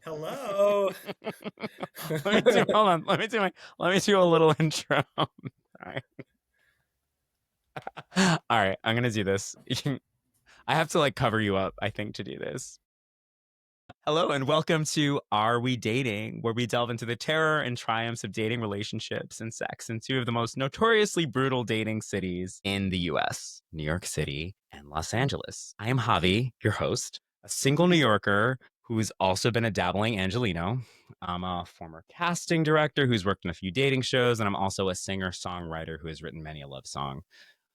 Hello. Hold on. Let me do a little intro. Sorry. All right, I'm gonna do this. I have to cover you up, I think, to do this. Hello and welcome to Are We Dating, where we delve into the terror and triumphs of dating relationships and sex in two of the most notoriously brutal dating cities in the US, New York City and Los Angeles. I am Javi, your host, a single New Yorker who's also been a dabbling Angelino. I'm a former casting director who's worked in a few dating shows, and I'm also a singer-songwriter who has written many a love song.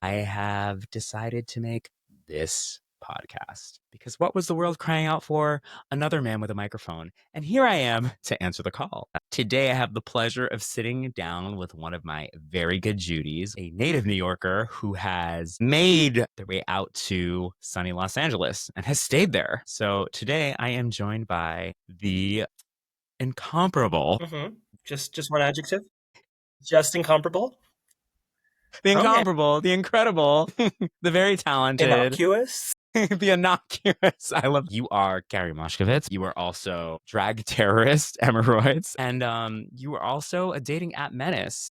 I have decided to make this podcast because what was the world crying out for? Another man with a microphone. And here I am to answer the call. Today, I have the pleasure of sitting down with one of my very good Judies, a native New Yorker who has made their way out to sunny Los Angeles and has stayed there. So today, I am joined by the incomparable, Just one adjective. Just incomparable. the Okay. incomparable, the incredible, the very talented, Innocuous. the innocuous. I love you are Gary Moshkovich. You are also drag terrorist Emma Roidz, and you are also a dating app menace.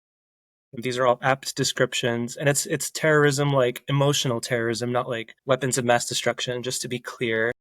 These are all apt descriptions, and it's terrorism, like emotional terrorism, not like weapons of mass destruction. Just to be clear.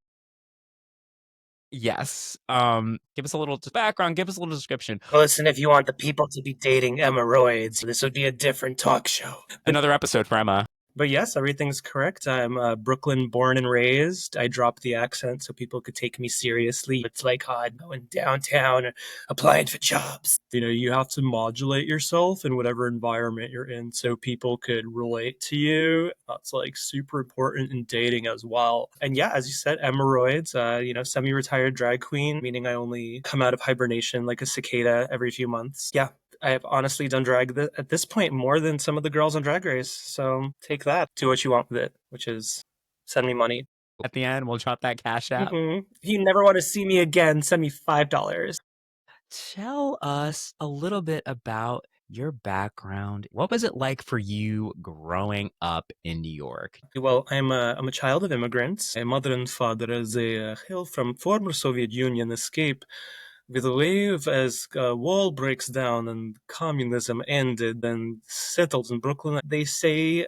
Yes. Give us a little background. Give us a little description. Well, listen, if you want the people to be dating Emma Roidz, this would be a different talk show. Another episode for Emma. But yes, everything's correct. I'm Brooklyn born and raised. I dropped the accent so people could take me seriously. It's like odd going downtown applying for jobs. You have to modulate yourself in whatever environment you're in so people could relate to you. That's super important in dating as well. And yeah, as you said, Emma Roidz, semi-retired drag queen, meaning I only come out of hibernation like a cicada every few months. Yeah. I have honestly done drag at this point more than some of the girls on Drag Race. So take that. Do what you want with it, which is send me money. At the end, we'll drop that cash out. If you never want to see me again, send me $5. Tell us a little bit about your background. What was it like for you growing up in New York? Well, I'm a child of immigrants. My mother and father hail from former Soviet Union escape with a wave as wall breaks down and communism ended and settled in Brooklyn. They say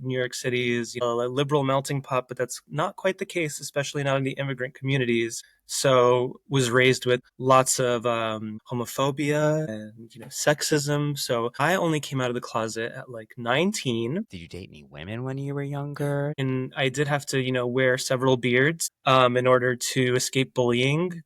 New York City is a liberal melting pot, but that's not quite the case, especially not in the immigrant communities. So was raised with lots of homophobia and sexism. So I only came out of the closet at 19. Did you date any women when you were younger? And I did have to wear several beards in order to escape bullying.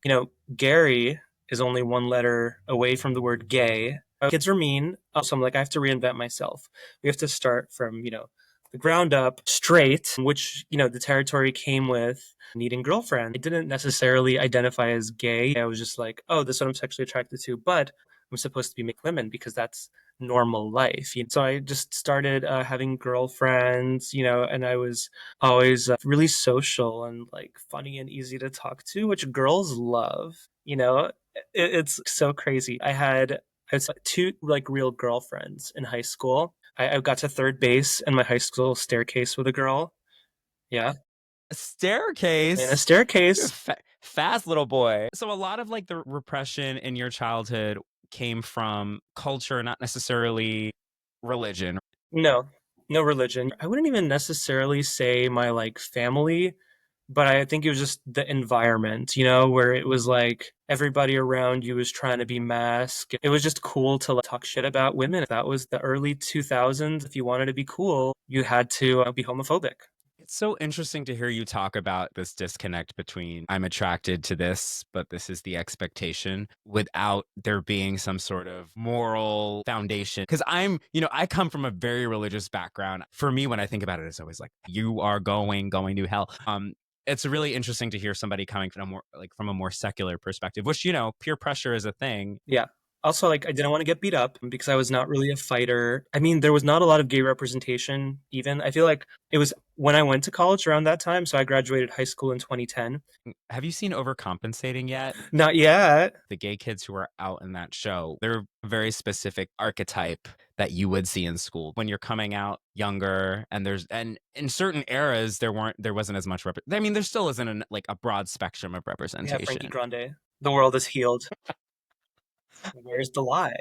Gary is only one letter away from the word gay. Kids are mean. So I'm like, I have to reinvent myself. We have to start from, the ground up straight, which, the territory came with needing girlfriend. I didn't necessarily identify as gay. I was just like, oh, this is what I'm sexually attracted to, but I'm supposed to be make women because that's normal life. So I just started having girlfriends, and I was always really social and funny and easy to talk to, which girls love. It's so crazy. I had two real girlfriends in high school. I got to third base in my high school staircase with a girl. Yeah. A staircase? In a staircase. Fast little boy. So a lot of the repression in your childhood came from culture, not necessarily religion. No religion. I wouldn't even necessarily say my family, but I think it was just the environment, where it was everybody around you was trying to be masked. It was just cool to talk shit about women. That was the early 2000s. If you wanted to be cool, you had to be homophobic. It's so interesting to hear you talk about this disconnect between I'm attracted to this, but this is the expectation without there being some sort of moral foundation. Because I come from a very religious background. For me, when I think about it, it's always you are going to hell. It's really interesting to hear somebody coming from a more secular perspective, which, peer pressure is a thing. Yeah. Also, I didn't want to get beat up because I was not really a fighter. I mean, there was not a lot of gay representation even. I feel like it was when I went to college around that time. So I graduated high school in 2010. Have you seen Overcompensating yet? Not yet. The gay kids who are out in that show, they're a very specific archetype that you would see in school when you're coming out younger. And in certain eras, there wasn't as much. There still isn't a broad spectrum of representation. Yeah, Frankie Grande. The world is healed. Where's the lie?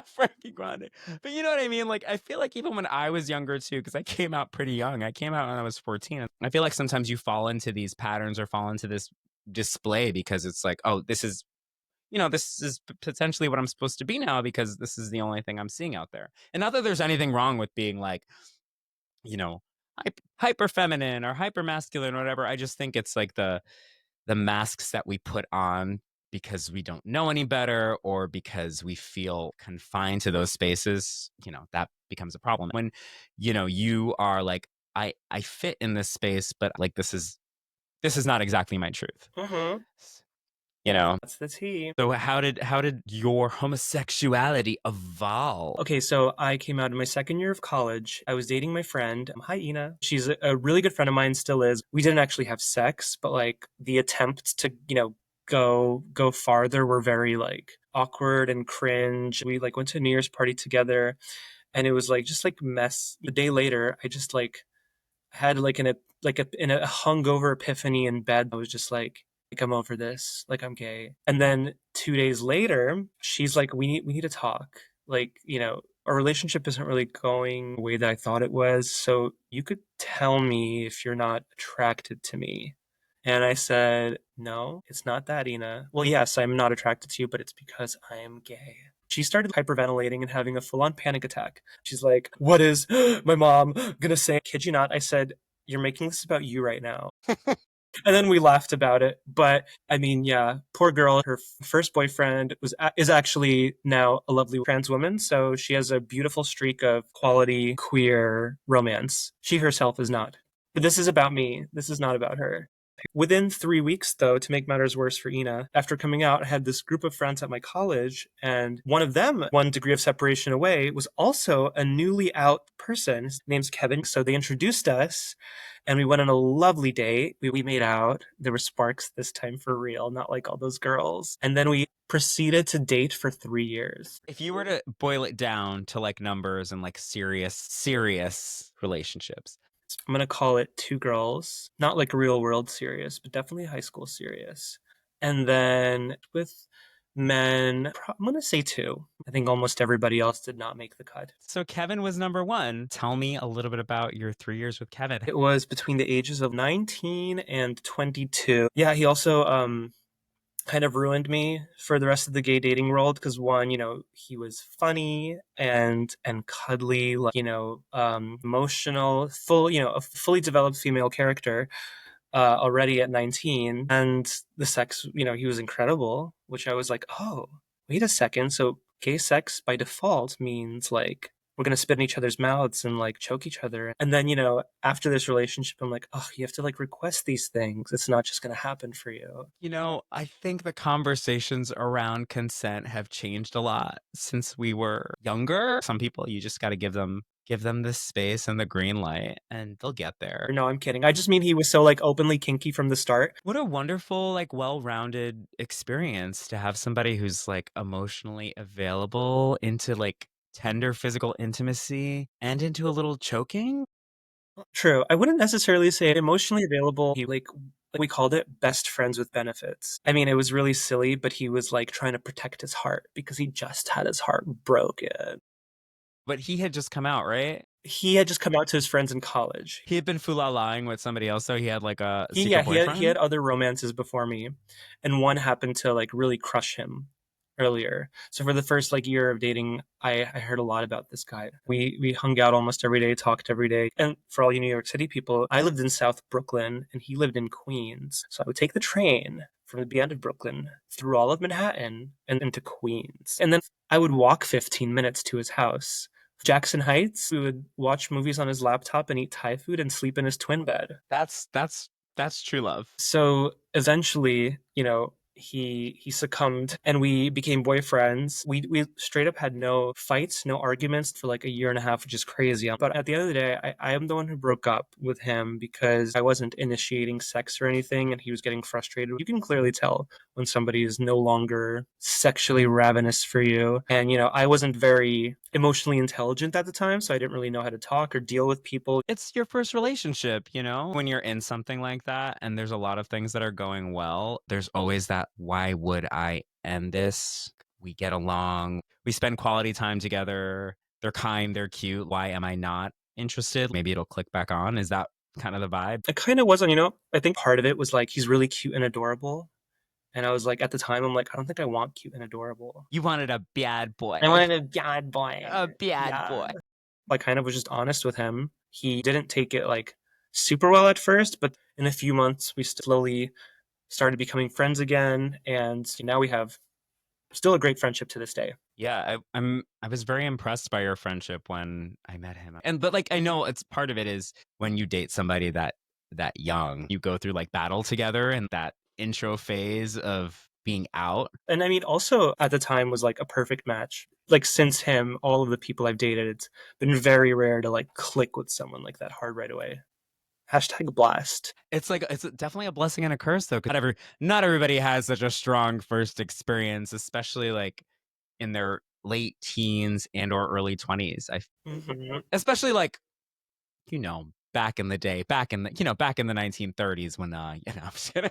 Frankie Grande. But you know what I mean? Like, I feel like even when I was younger too, because I came out pretty young. I came out when I was 14. I feel like sometimes you fall into these patterns or fall into this display because it's like, oh, this is, this is potentially what I'm supposed to be now because this is the only thing I'm seeing out there. And not that there's anything wrong with being like, you know, hyper feminine or hyper masculine or whatever. I just think it's like the masks that we put on because we don't know any better or because we feel confined to those spaces, that becomes a problem. When, you are like, I fit in this space, but like this is not exactly my truth. Mm-hmm. You know. That's the tea. So how did your homosexuality evolve? Okay, so I came out in my second year of college. I was dating my friend. Hi, Ina. She's a really good friend of mine, still is. We didn't actually have sex, but like the attempts to, go farther were very like awkward and cringe. We like went to a New Year's party together and it was like just like mess. The day later, I just like had like in a hungover epiphany in bed. I was just like I'm over this. Like I'm gay. And then 2 days later, she's like, we need to talk. Like, our relationship isn't really going the way that I thought it was. So you could tell me if you're not attracted to me. And I said, no, it's not that, Ina. Well, yes, I'm not attracted to you, but it's because I am gay. She started hyperventilating and having a full on panic attack. She's like, what is my mom gonna say? Kid you not, I said, you're making this about you right now. And then we laughed about it. But I mean, yeah, poor girl. Her first boyfriend is actually now a lovely trans woman. So she has a beautiful streak of quality queer romance. She herself is not. But this is about me. This is not about her. Within 3 weeks, though, to make matters worse for Ina, after coming out, I had this group of friends at my college, and one of them, one degree of separation away, was also a newly out person. His name's Kevin. So they introduced us, and we went on a lovely date. We made out. There were sparks this time for real, not like all those girls. And then we proceeded to date for 3 years. If you were to boil it down to like numbers and like serious relationships, I'm gonna call it two girls, not like real world serious, but definitely high school serious. And then with men, I'm gonna say two. I think almost everybody else did not make the cut. So Kevin was number one. Tell me a little bit about your 3 years with Kevin. It was between the ages of 19 and 22. Yeah, he also kind of ruined me for the rest of the gay dating world because one, he was funny and cuddly, like, emotional, full, a fully developed female character already at 19. And the sex, he was incredible, which I was like, oh, wait a second. So gay sex by default means like we're gonna spit in each other's mouths and like choke each other. And then, after this relationship, I'm like, oh, you have to like request these things. It's not just gonna happen for you. I think the conversations around consent have changed a lot since we were younger. Some people, you just got to give them the space and the green light and they'll get there. No, I'm kidding. I just mean he was so like openly kinky from the start. What a wonderful, like, well-rounded experience to have somebody who's like emotionally available into like tender physical intimacy and into a little choking. True. I wouldn't necessarily say emotionally available. He like we called it best friends with benefits. I mean, it was really silly, but he was like trying to protect his heart because he just had his heart broken. But he had just come out, right? He had just come out to his friends in college. He had been lying with somebody else, so he had like a He secret yeah, he boyfriend. had other romances before me, and one happened to like really crush him earlier. So for the first like year of dating, I heard a lot about this guy. We hung out almost every day, talked every day. And for all you New York City people, I lived in South Brooklyn and he lived in Queens. So I would take the train from the end of Brooklyn through all of Manhattan and into Queens. And then I would walk 15 minutes to his house. Jackson Heights, we would watch movies on his laptop and eat Thai food and sleep in his twin bed. That's true love. So eventually, he succumbed and we became boyfriends. We straight up had no fights, no arguments for like a year and a half, which is crazy. But at the end of the day, I am the one who broke up with him because I wasn't initiating sex or anything and he was getting frustrated. You can clearly tell when somebody is no longer sexually ravenous for you. And, I wasn't very emotionally intelligent at the time, so I didn't really know how to talk or deal with people. It's your first relationship, when you're in something like that and there's a lot of things that are going well, there's always that that. Why would I end this? We get along. We spend quality time together. They're kind. They're cute. Why am I not interested? Maybe it'll click back on. Is that kind of the vibe? It kind of wasn't, I think part of it was like he's really cute and adorable. And I was like, at the time, I'm like, I don't think I want cute and adorable. You wanted a bad I boy. wanted a bad boy. A bad Yeah. boy. I kind of was just honest with him. He didn't take it like super well at first, but in a few months, we slowly started becoming friends again. And now we have still a great friendship to this day. Yeah, I was very impressed by your friendship when I met him. But like I know it's part of it is when you date somebody that young, you go through like battle together and that intro phase of being out. And I mean, also at the time was like a perfect match. Like since him, all of the people I've dated, it's been very rare to like click with someone like that hard right away. Hashtag blast. It's like it's definitely a blessing and a curse though, because not everybody has such a strong first experience, especially like in their late teens and or early 20s. Especially like back in the day, back in the 1930s when I'm just kidding.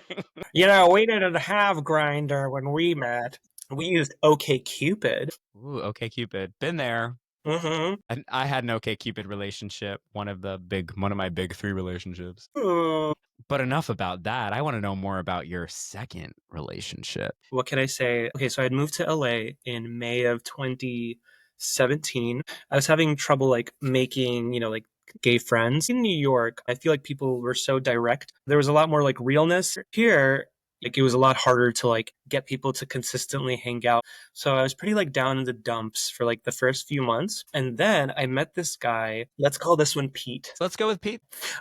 We didn't have Grindr when we met. We used OK Cupid. Ooh, okay, Cupid, been there. And I had an okay Cupid relationship, one of my big three relationships. Ooh. But enough about that. I want to know more about your second relationship. What can I say? Okay, so I had moved to LA in May of 2017. I was having trouble like making, like gay friends. In New York, I feel like people were so direct. There was a lot more like realness. Here, like it was a lot harder to like get people to consistently hang out. So I was pretty like down in the dumps for like the first few months. And then I met this guy. Let's call this one Pete. So let's go with Pete.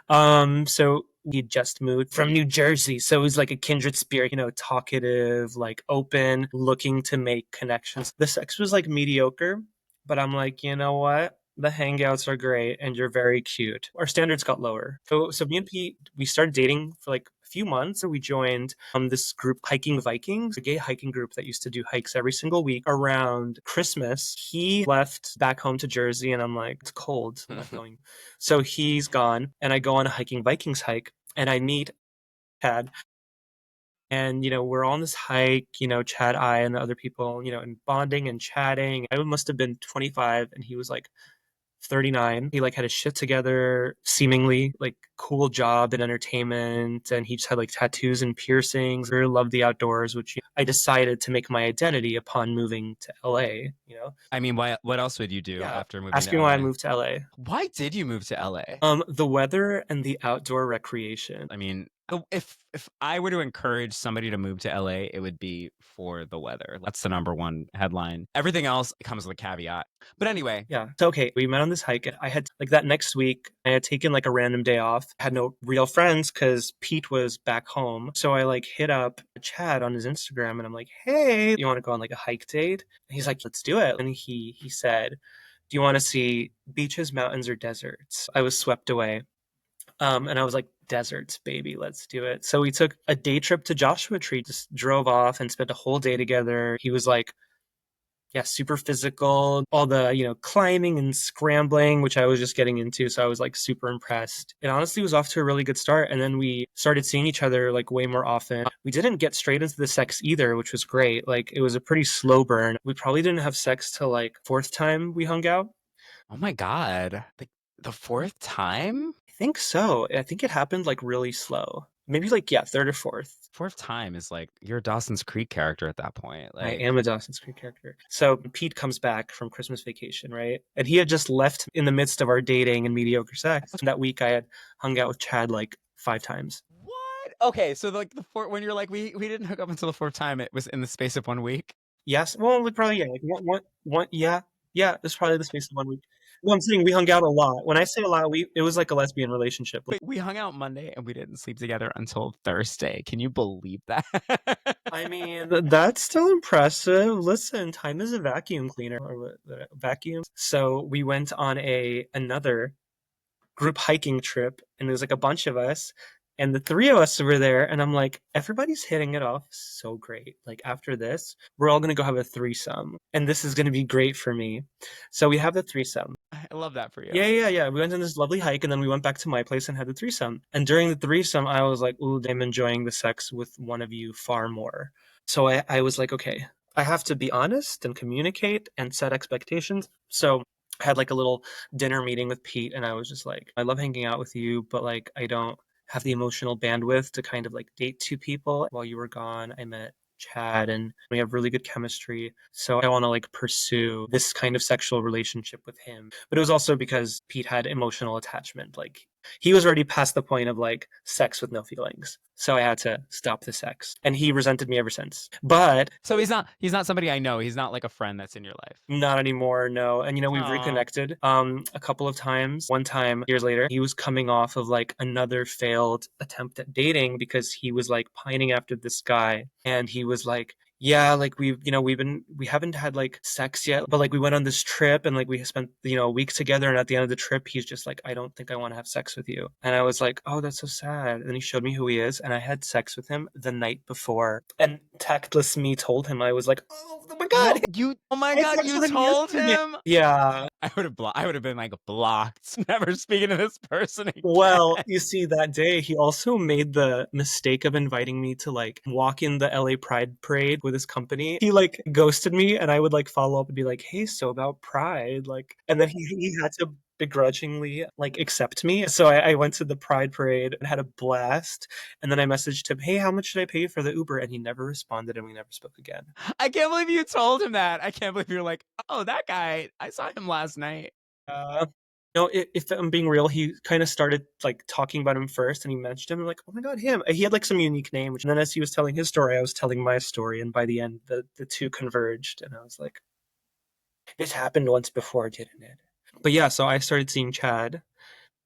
So he just moved from New Jersey. So it was like a kindred spirit, talkative, like open, looking to make connections. The sex was like mediocre, but I'm like, you know what? The hangouts are great and you're very cute. Our standards got lower. So me and Pete, we started dating for like a few months. We joined this group, Hiking Vikings, a gay hiking group that used to do hikes every single week. Around Christmas, he left back home to Jersey and I'm like, it's cold. I'm not going. So he's gone and I go on a Hiking Vikings hike and I meet Chad. And, we're on this hike, Chad, I, and the other people, and bonding and chatting. I must have been 25 and he was like 39. He like had his shit together, seemingly like cool job in entertainment. And he just had like tattoos and piercings. I really loved the outdoors, which I decided to make my identity upon moving to LA. I mean, what else would you do after moving Ask to me LA? why I moved to LA. Why did you move to LA? The weather and the outdoor recreation. I mean, if I were to encourage somebody to move to LA, it would be for the weather. That's the number one headline. Everything else comes with a caveat. But anyway. Yeah. So, okay, we met on this hike. I had like that next week, I had taken like a random day off. I had no real friends because Pete was back home. So I like hit up Chad on his Instagram and I'm like, hey, you want to go on like a hike date? And he's like, let's do it. And he said, do you want to see beaches, mountains, or deserts? I was swept away. And I was like, deserts, baby, let's do it. So we took a day trip to Joshua Tree, just drove off and spent a whole day together. He was like, yeah, super physical, all the, climbing and scrambling, which I was just getting into. So I was like super impressed. It honestly was off to a really good start. And then we started seeing each other like way more often. We didn't get straight into the sex either, which was great. Like it was a pretty slow burn. We probably didn't have sex till like fourth time we hung out. Oh my God. The fourth time? I think so. I think it happened like really slow. Maybe like, yeah, third or fourth. Fourth time is like you're a Dawson's Creek character at that point. I am a Dawson's Creek character. So Pete comes back from Christmas vacation, right? And he had just left in the midst of our dating and mediocre sex. And that week I had hung out with Chad like 5 times. What? Okay, so like when you're like we didn't hook up until the fourth time, it was in the space of 1 week. Yes. Well, probably, yeah. Like one, yeah. Yeah, it was probably the space of 1 week. Well, I'm saying we hung out a lot. When I say a lot, it was like a lesbian relationship. Wait, we hung out Monday and we didn't sleep together until Thursday. Can you believe that? I mean, that's still impressive. Listen, time is a vacuum cleaner or vacuum. So we went on another group hiking trip, and it was like a bunch of us, and the 3 of us were there, and I'm like, everybody's hitting it off so great. Like after this, we're all gonna go have a threesome, and this is gonna be great for me. So we have the threesome. I love that for you. Yeah. We went on this lovely hike and then we went back to my place and had the threesome. And during the threesome, I was like, ooh, I'm enjoying the sex with one of you far more. So I was like, okay, I have to be honest and communicate and set expectations. So I had like a little dinner meeting with Pete and I was just like, I love hanging out with you, but like I don't have the emotional bandwidth to kind of like date two people. While you were gone, I met Chad and we have really good chemistry. So I want to like pursue this kind of sexual relationship with him. But it was also because Pete had emotional attachment. Like he was already past the point of like sex with no feelings. So I had to stop the sex. And he resented me ever since. But So he's not somebody I know. He's not like a friend that's in your life. not anymore, no. And we've Oh. reconnected a couple of times. One time years later, he was coming off of like another failed attempt at dating because he was like pining after this guy and he was like, yeah, like we haven't had like sex yet, but like we went on this trip and like we spent a week together and at the end of the trip he's just like, I don't think I want to have sex with you. And I was like, oh, that's so sad. And then he showed me who he is and I had sex with him the night before. And tactless me told him, I was like, oh my God, What you? Oh my I had god! sex You with him told yesterday. him. Yeah. I would have been like blocked. Never speaking to this person again. Well, you see, that day he also made the mistake of inviting me to like walk in the LA Pride parade with his company. He like ghosted me and I would like follow up and be like, hey, so about Pride, like, and then he had to begrudgingly like accept me. So I went to the Pride parade and had a blast. And then I messaged him, hey, how much should I pay you for the Uber? And he never responded and we never spoke again. I can't believe you told him that. I can't believe you're like, oh, that guy. I saw him last night. Uh, no, if I'm being real, he kind of started like talking about him first, and he mentioned him. I'm like, oh my god, him! He had like some unique name. And then as he was telling his story, I was telling my story, and by the end, the two converged, and I was like, this happened once before, didn't it? But yeah, so I started seeing Chad,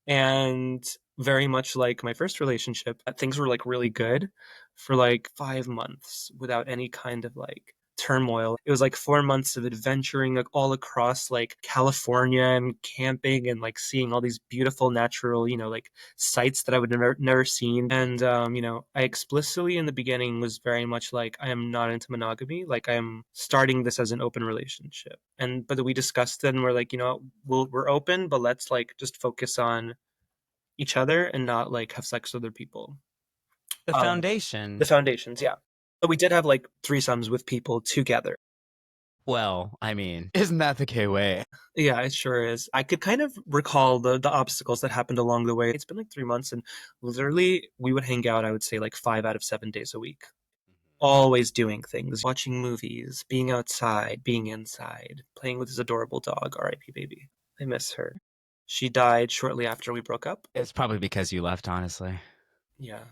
and very much like my first relationship, things were like really good for like 5 months without any kind of like turmoil. It was like 4 months of adventuring like all across like California and camping and like seeing all these beautiful natural, like sites that I would never seen. And I explicitly in the beginning was very much like I am not into monogamy. Like I am starting this as an open relationship. And but we discussed it and we're like, we're open, but let's like just focus on each other and not like have sex with other people. The The foundation. foundations, yeah. But we did have like threesomes with people together. Well, I mean, isn't that the K way? Yeah, it sure is. I could kind of recall the obstacles that happened along the way. It's been like 3 months, and literally we would hang out, I would say, like 5 out of 7 days a week. Always doing things, watching movies, being outside, being inside, playing with his adorable dog, R.I.P. baby. I miss her. She died shortly after we broke up. It's probably because you left, honestly. Yeah.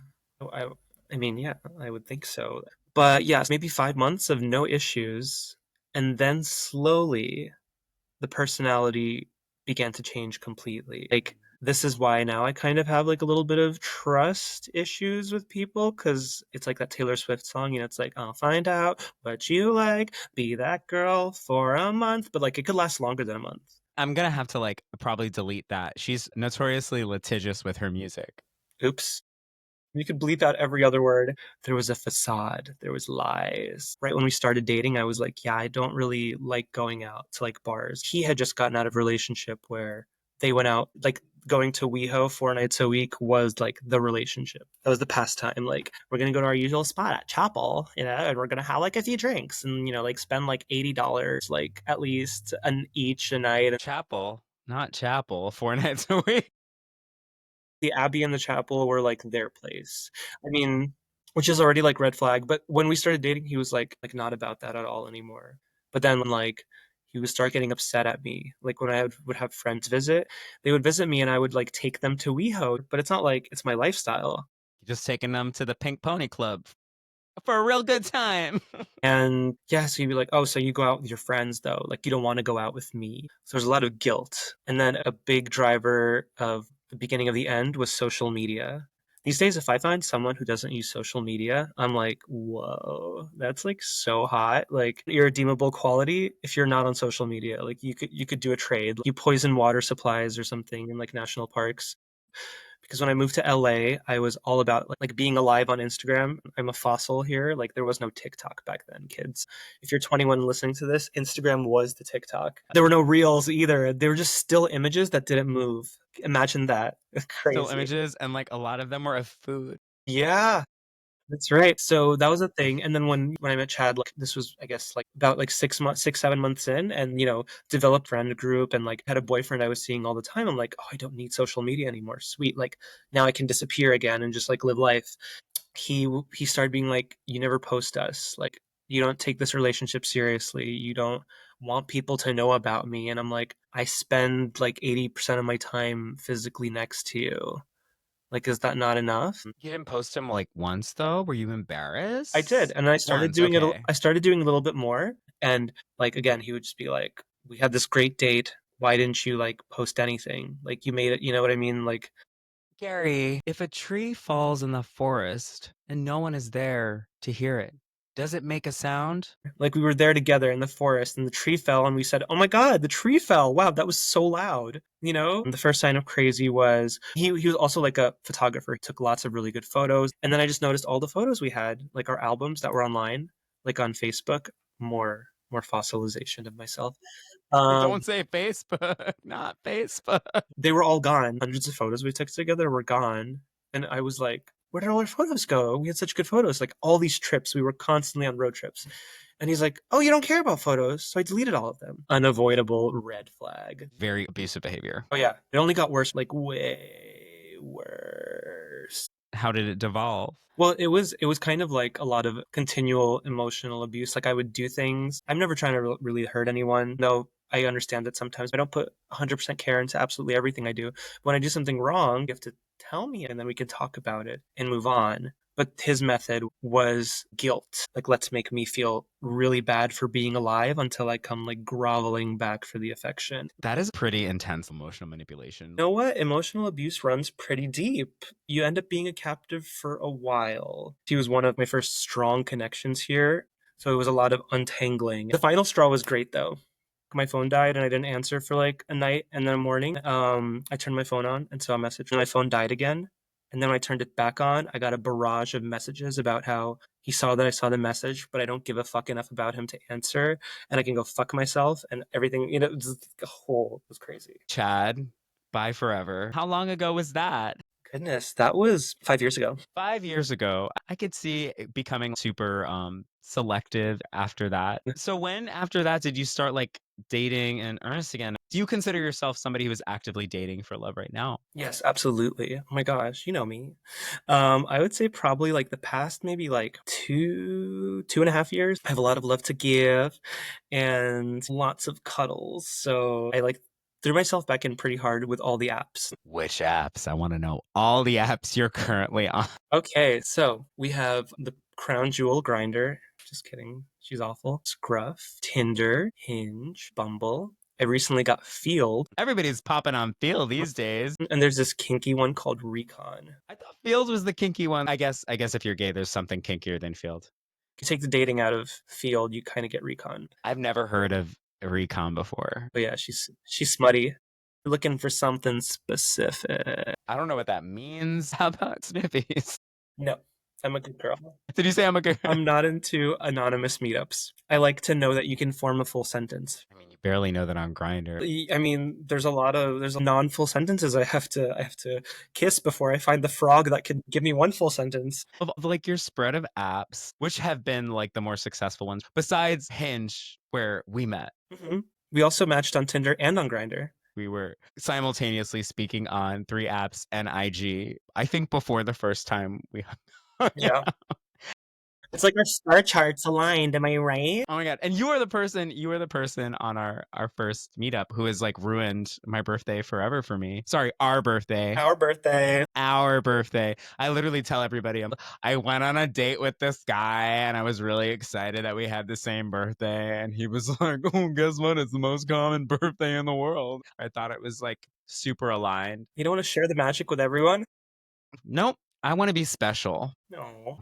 I, I mean, yeah, I would think so. But yes, maybe 5 months of no issues. And then slowly the personality began to change completely. Like, this is why now I kind of have like a little bit of trust issues with people because it's like that Taylor Swift song, it's like, I'll find out what you like, be that girl for a month. But like, it could last longer than a month. I'm gonna have to like probably delete that. She's notoriously litigious with her music. Oops. You could bleep out every other word. There was a facade. There was lies. Right when we started dating, I was like, yeah, I don't really like going out to like bars. He had just gotten out of a relationship where they went out, like going to WeHo 4 nights a week was like the relationship. That was the pastime. Like, we're going to go to our usual spot at Chapel, and we're going to have like a few drinks and, like spend like $80, like at least an each a night. Chapel, not chapel, 4 nights a week. The Abbey and the Chapel were like their place. I mean, which is already like red flag. But when we started dating, he was like not about that at all anymore. But then like he would start getting upset at me. Like when would have friends visit, they would visit me and I would like take them to WeHo. But it's not like it's my lifestyle. Just taking them to the Pink Pony Club for a real good time. And yeah, so you'd be like, oh, so you go out with your friends though. Like you don't want to go out with me. So there's a lot of guilt. And then a big driver of the beginning of the end was social media. These days, if I find someone who doesn't use social media, I'm like, whoa, that's like so hot. Like irredeemable quality if you're not on social media. Like you could do a trade. You poison water supplies or something in like national parks. because when I moved to LA, I was all about like being alive on Instagram. I'm a fossil here. Like there was no TikTok back then, kids. If you're 21 and listening to this, Instagram was the TikTok. There were no reels either. They were just still images that didn't move. Imagine that. Still Crazy. images, and like a lot of them were of food. Yeah. That's right. So that was a thing. And then when I met Chad, like this was I guess like about like 6 months, 6, 7 months in, and developed friend group and like had a boyfriend I was seeing all the time. I'm like, oh, I don't need social media anymore. Sweet. Like now I can disappear again and just like live life. He started being like, you never post us. Like you don't take this relationship seriously. You don't want people to know about me. And I'm like, I spend like 80% of my time physically next to you. Like, is that not enough? You didn't post him like once though? Were you I did, embarrassed? and then I started Once, doing it. okay. I started doing a little bit more, and like again, he would just be like, "We had this great date. Why didn't you like post anything? Like you made it. You know what I mean? Like Gary, if a tree falls in the forest and no one is there to hear it, does it make a sound? we were there together in the forest, and the tree fell, and we said, "Oh my God, the tree fell! Wow, that was so loud." And the first sign of crazy was he was also like a photographer. He took lots of really good photos, and then I just noticed all the photos we had, like our albums that were online, like on Facebook. More fossilization of myself. Don't say Facebook, not Facebook. They were all gone. Hundreds of photos we took together were gone. And I was like, where did all our photos go? We had such good photos. Like all these trips, we were constantly on road trips. And he's like, oh, you don't care about photos. So I deleted all of them. Unavoidable red flag. Very abusive behavior. Oh, yeah. It only got worse, like way worse. How did it devolve? Well, it was kind of like a lot of continual emotional abuse. Like I would do things. I'm never trying to really hurt anyone. Though I understand that sometimes I don't put 100% care into absolutely everything I do. When I do something wrong, you have to tell me and then we can talk about it and move on. But his method was guilt. Like, let's make me feel really bad for being alive until I come like groveling back for the affection. That is pretty intense emotional manipulation. You know what? Emotional abuse runs pretty deep. You end up being a captive for a while. He was one of my first strong connections here. So it was a lot of untangling. The final straw was great though. My phone died and I didn't answer for like a night and then a morning. I turned my phone on and saw a message and my phone died again. And then when I turned it back on, I got a barrage of messages about how he saw that I saw the message, but I don't give a fuck enough about him to answer and I can go fuck myself and everything, the whole was crazy. Chad, bye forever. How long ago was that? Goodness, that was 5 years ago. 5 years ago. I could see it becoming super selective after that. So when after that did you start like dating in earnest again? Do you consider yourself somebody who is actively dating for love right now? Yes, absolutely. Oh my gosh, you know me. I would say probably like the past maybe like 2.5 years. I have a lot of love to give and lots of cuddles. So I like threw myself back in pretty hard with all the apps. Which apps? I want to know all the apps you're currently on. Okay, so we have the crown jewel grinder. Just kidding. She's awful. Scruff, Tinder, Hinge, Bumble. I recently got Field, Everybody's popping on Field these days. and there's this kinky one called Recon. I thought Field was the kinky one. I guess if you're gay, there's something kinkier than Field. You take the dating out of Field, you kind of get Recon. I've never heard of Recon before. But yeah, she's smutty. Looking for something specific. I don't know what that means. How about Sniffies? No, I'm a good girl. Did you say I'm a good? I'm not into anonymous meetups. I like to know that you can form a full sentence. I mean, you barely know that on Grindr. I mean, there's non-full sentences I have to kiss before I find the frog that can give me one full sentence. Of like your spread of apps, which have been like the more successful ones, besides Hinge, where we met. Hmm. We also matched on Tinder and on Grindr. We were simultaneously speaking on 3 apps and IG. I think before the first time we hung Yeah. out. It's like our star charts aligned, am I right? Oh my god. And you were the person on our first meetup who has like ruined my birthday forever for me. Sorry, our birthday. Our birthday. Our birthday. I literally tell everybody I went on a date with this guy and I was really excited that we had the same birthday. And he was like, oh, guess what? It's the most common birthday in the world. I thought it was like super aligned. You don't want to share the magic with everyone? Nope. I want to be special. No.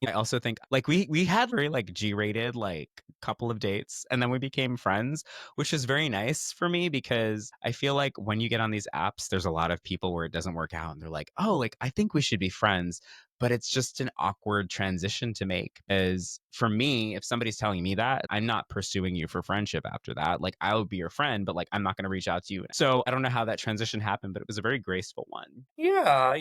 I also think like we had very like G-rated like couple of dates, and then we became friends, which is very nice for me because I feel like when you get on these apps, there's a lot of people where it doesn't work out and they're like, oh, like, I think we should be friends. But it's just an awkward transition to make. As for me, if somebody's telling me that, I'm not pursuing you for friendship after that. Like, I would be your friend, but like, I'm not going to reach out to you. So I don't know how that transition happened, but it was a very graceful one. Yeah,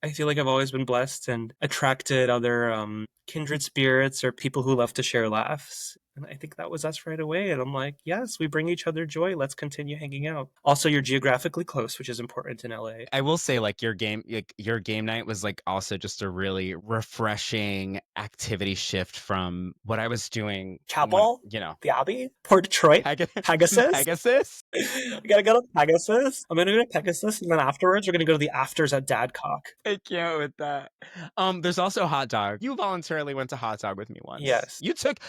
I feel like I've always been blessed and attracted other kindred spirits or people who love to share laughs. And I think that was us right away. And I'm like, yes, we bring each other joy. Let's continue hanging out. Also, you're geographically close, which is important in LA. I will say, like, your game night was like also just a really refreshing activity shift from what I was doing when, Chapel, the Abbey, Port Detroit, Pegasus. Pegasus. We gotta go to Pegasus. I'm gonna go to Pegasus, and then afterwards, we're gonna go to the afters at Dadcock. I can't with that. There's also hot dog. You voluntarily went to hot dog with me once. Yes, You took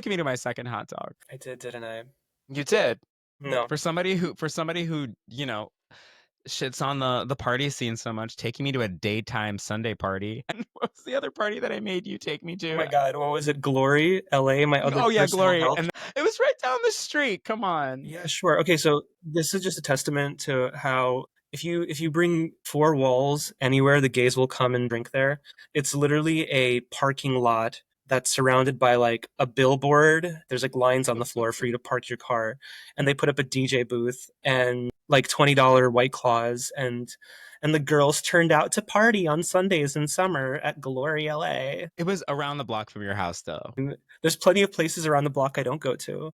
me to my second hot dog. I did, didn't I? You did. No. For somebody who shits on the party scene so much, taking me to a daytime Sunday party. And what was the other party that I made you take me Oh to? my God, what was it? Glory, LA, my other Oh yeah, personal Glory. health. And it was right down the street. Come on. Yeah, sure. Okay, so this is just a testament to how if you bring four walls anywhere, the gays will come and drink there. It's literally a parking lot that's surrounded by like a billboard. There's like lines on the floor for you to park your car, and they put up a DJ booth and like $20 White Claws and the girls turned out to party on Sundays in summer at Glory, LA. It was around the block from your house though. And there's plenty of places around the block I don't go to.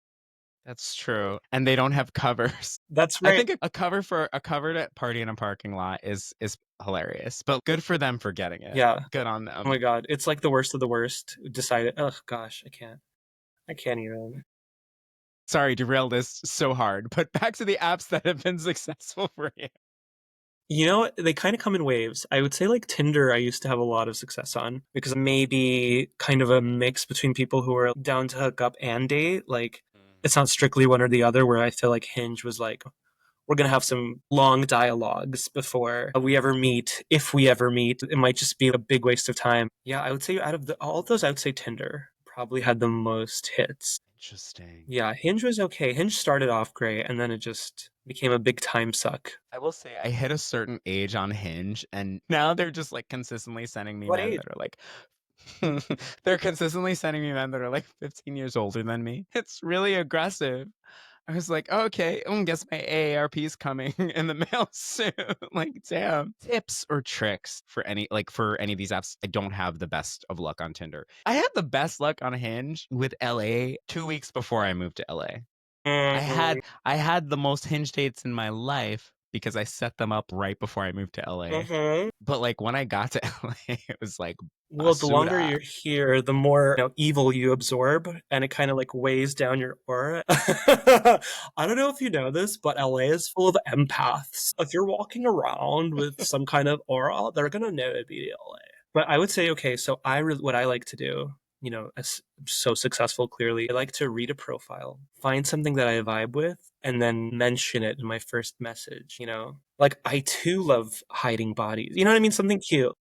That's true. And they don't have covers. That's I right. think a covered party in a parking lot is hilarious. But good for them for getting it. Yeah. Good on Oh my them. God. It's like the worst of the worst. Decided, oh gosh, I can't. I can't even. Sorry, derail this so hard. But back to the apps that have been successful for you. They kind of come in waves. I would say like Tinder, I used to have a lot of success on because maybe kind of a mix between people who are down to hook up and date. Like it's not strictly one or the other, where I feel like Hinge was like, we're going to have some long dialogues before we ever meet. If we ever meet, it might just be a big waste of time. Yeah, I would say out of all of those, I would say Tinder probably had the most hits. Interesting. Yeah, Hinge was okay. Hinge started off great, and then it just became a big time suck. I will say I hit a certain age on Hinge, and now they're just like consistently sending me What men age? that are like they're consistently sending me men that are like 15 years older than me. It's really aggressive. I was like, okay, guess my AARP is coming in the mail soon. Like, damn. Tips or tricks for any of these apps? I don't have the best of luck on Tinder. I had the best luck on Hinge with LA 2 weeks before I moved to LA. I Mhm, had I had the most Hinge dates in my life because I set them up right before I moved to LA. mhm. But like when I got to LA, it was like Well, the longer basura. you're here, the more evil you absorb, and it kind of like weighs down your aura. I don't know if you know this, but LA is full of empaths. If you're walking around with some kind of aura, they're gonna know it'd be LA. But I would say, okay, so what I like to do, as so successful, clearly, I like to read a profile, find something that I vibe with, and then mention it in my first message. Like I too love hiding bodies. You know what I mean? Something cute.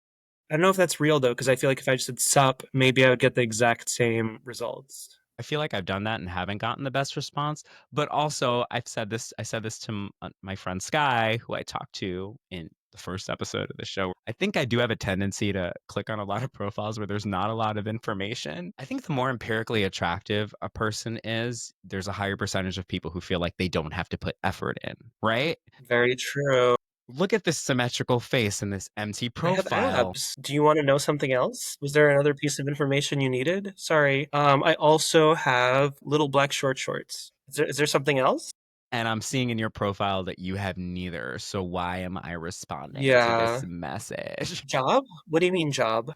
I don't know if that's real though, because I feel like if I just said sup, maybe I would get the exact same results. I feel like I've done that and haven't gotten the best response. But also, I said this to my friend Sky, who I talked to in the first episode of the show. I think I do have a tendency to click on a lot of profiles where there's not a lot of information. I think the more empirically attractive a person is, there's a higher percentage of people who feel like they don't have to put effort in, right? Very true. Look at this symmetrical face and this empty I have profile. abs. Do you want to know something else? Was there another piece of information you needed? Sorry. I also have little black short shorts. Is there something else? And I'm seeing in your profile that you have neither. So why am I responding to Yeah. this message? Job? What do you mean job?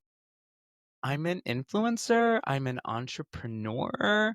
I'm an influencer. I'm an entrepreneur.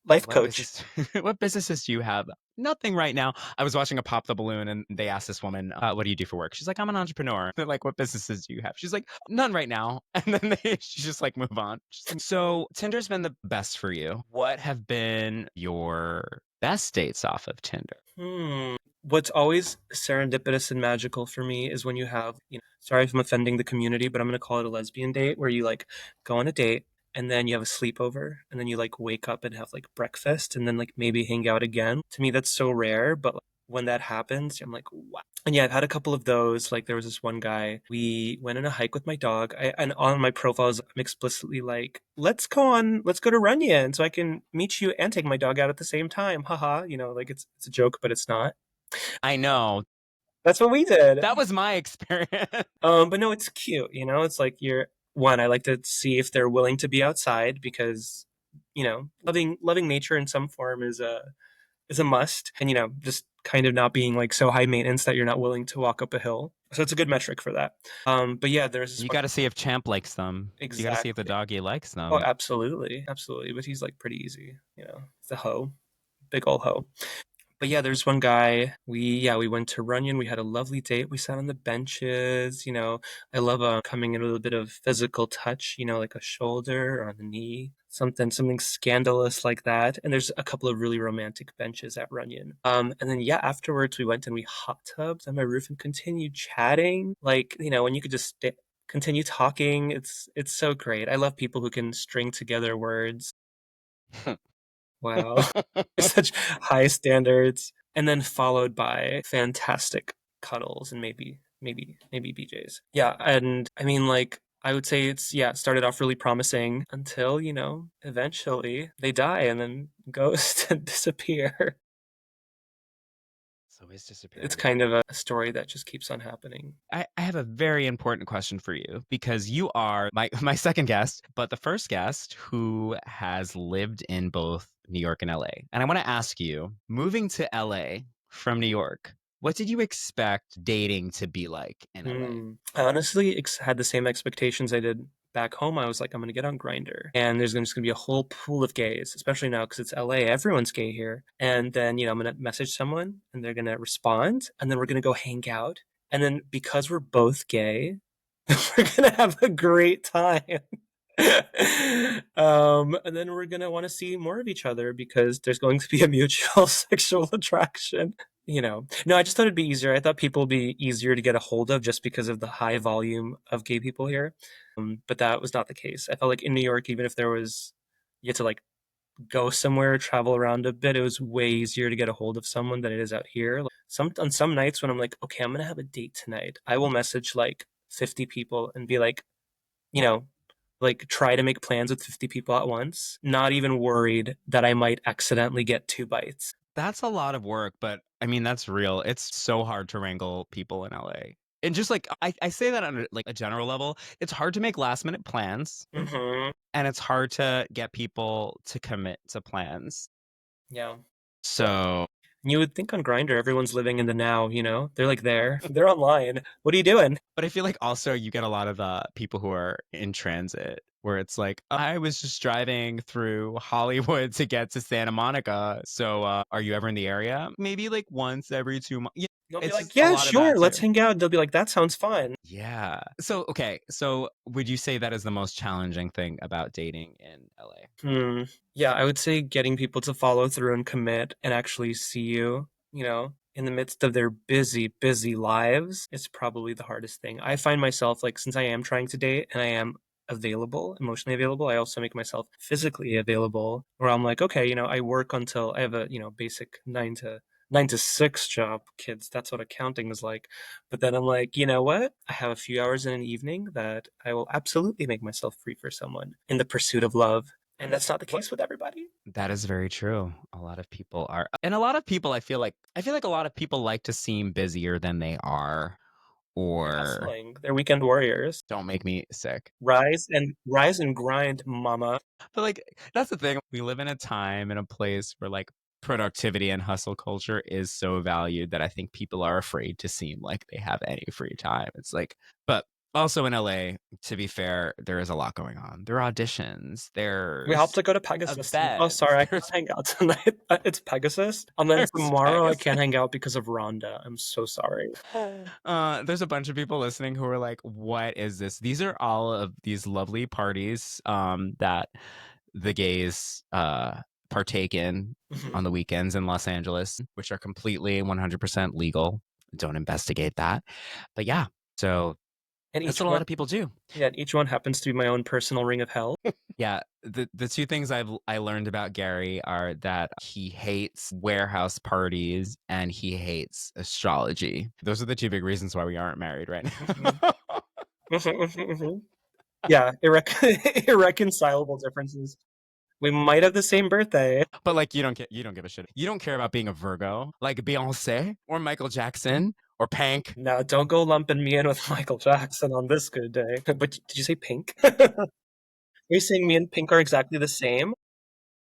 Life What coach. business? What businesses do you have? Nothing right now. I was watching a Pop the Balloon, and they asked this woman, "What do you do for work?" She's like, "I'm an entrepreneur." They're like, "What businesses do you have?" She's like, "None right now." And then she just like move on. She's like, so Tinder's been the best for you. What have been your best dates off of Tinder? What's always serendipitous and magical for me is when you have, sorry if I'm offending the community, but I'm going to call it a lesbian date where you like go on a date and then you have a sleepover, and then you like wake up and have like breakfast, and then like maybe hang out again. To me, that's so rare, but like, when that happens, I'm like, wow. And yeah, I've had a couple of those. Like there was this one guy, we went on a hike with my dog. And on my profiles, I'm explicitly like, let's go to Runyon so I can meet you and take my dog out at the same time. Haha, like it's a joke, but it's not. I know. That's what we did. That was my experience. But no, it's cute, it's like you're one, I like to see if they're willing to be outside because, loving nature in some form is a must. And, just kind of not being like so high maintenance that you're not willing to walk up a hill. So it's a good metric for that. But yeah, there's this You one. got to see if Champ likes them. You got to see if the Exactly. doggy likes Oh, them. absolutely. Absolutely. But he's like pretty easy, He's a hoe. Big old hoe. But yeah, there's one guy. We went to Runyon. We had a lovely date. We sat on the benches. I love coming in with a bit of physical touch. Like a shoulder or on the knee, something scandalous like that. And there's a couple of really romantic benches at Runyon. And then yeah, afterwards we went and we hot tubbed on my roof and continued chatting. Like when you could just continue talking. It's so great. I love people who can string together words. Wow. Such high standards. And then followed by fantastic cuddles and maybe BJ's. Yeah, and I mean like I would say it started off really promising until, eventually they die and then ghost and disappear. So it's It's disappearing. kind of a story that just keeps on happening. I have a very important question for you because you are my second guest, but the first guest who has lived in both New York and LA. And I want to ask you, moving to LA from New York, what did you expect dating to be like in LA? I honestly had the same expectations I did back home. I was like, I'm going to get on Grinder, and there's just going to be a whole pool of gays, especially now because it's LA. Everyone's gay here. And then, I'm going to message someone and they're going to respond, and then we're going to go hang out. And then because we're both gay, we're going to have a great time. And then we're going to want to see more of each other because there's going to be a mutual sexual attraction. No, I just thought it'd be easier. I thought people would be easier to get a hold of just because of the high volume of gay people here. But that was not the case. I felt like in New York, even if you had to like go somewhere, travel around a bit, it was way easier to get a hold of someone than it is out here. Like, on some nights when I'm like, okay, I'm gonna have a date tonight, I will message like 50 people and be like, you know, like try to make plans with 50 people at once, not even worried that I might accidentally get two bites. That's a lot of work, but I mean, that's real. It's so hard to wrangle people in LA. And just like I say that on like a general level, it's hard to make last minute plans Mm-hmm. and it's hard to get people to commit to plans. Yeah. So, You would think on Grinder, everyone's living in the now, They're like they're online. What are you doing? but I feel like also you get a lot of people who are in transit where it's like, I was just driving through Hollywood to get to Santa Monica. So, are you ever in the area? Maybe like once every 2 months. Yeah, You'll be it's like, just a yeah, lot of that sure, too. let's hang out. They'll be like, that sounds fun. Yeah. So, okay. So, would you say that is the most challenging thing about dating in LA? Yeah, I would say getting people to follow through and commit and actually see you, in the midst of their busy, busy lives is probably the hardest thing. I find myself like, since I am trying to date and I am available, emotionally available, I also make myself physically available where I'm like, okay, I work until I have a, basic 9 to 6 job, kids. That's what accounting is like. But then I'm like, you know what? I have a few hours in an evening that I will absolutely make myself free for someone in the pursuit of love. And that's not the case with everybody. That is very true. A lot of people are, and a lot of people, I feel like a lot of people like to seem busier than they are, They're or hustling. They're weekend warriors. don't make me sick. Rise and grind, mama. But like that's the thing. We live in a time and a place where like productivity and hustle culture is so valued that I think people are afraid to seem like they have any free time. It's like, but also in LA, to be fair, there is a lot going on. There are auditions, We have there's to go to Pegasus. Oh, events, sorry, I can't there's hang out tonight. It's Pegasus. And then there's tomorrow I Pegasus. can't hang out because of Rhonda. I'm so sorry. There's a bunch of people listening who are like, what is this? These are all of these lovely parties that the gays partake in Mhm. on the weekends in Los Angeles, which are completely 100% legal. Don't investigate that. But yeah, so And that's each what a one, lot of people do. yeah, each one happens to be my own personal ring of hell. Yeah, the two things I learned about Gary are that he hates warehouse parties and he hates astrology. Those are the two big reasons why we aren't married right Mhm. now. Mhm, mhm, mhm. Yeah, irreconcilable differences. We might have the same birthday. But like you don't give a shit. You don't care about being a Virgo like Beyonce or Michael Jackson or Pank. Now, don't go lumping me in with Michael Jackson on this good day. But did you say Pink? Are you saying me and Pink are exactly the same?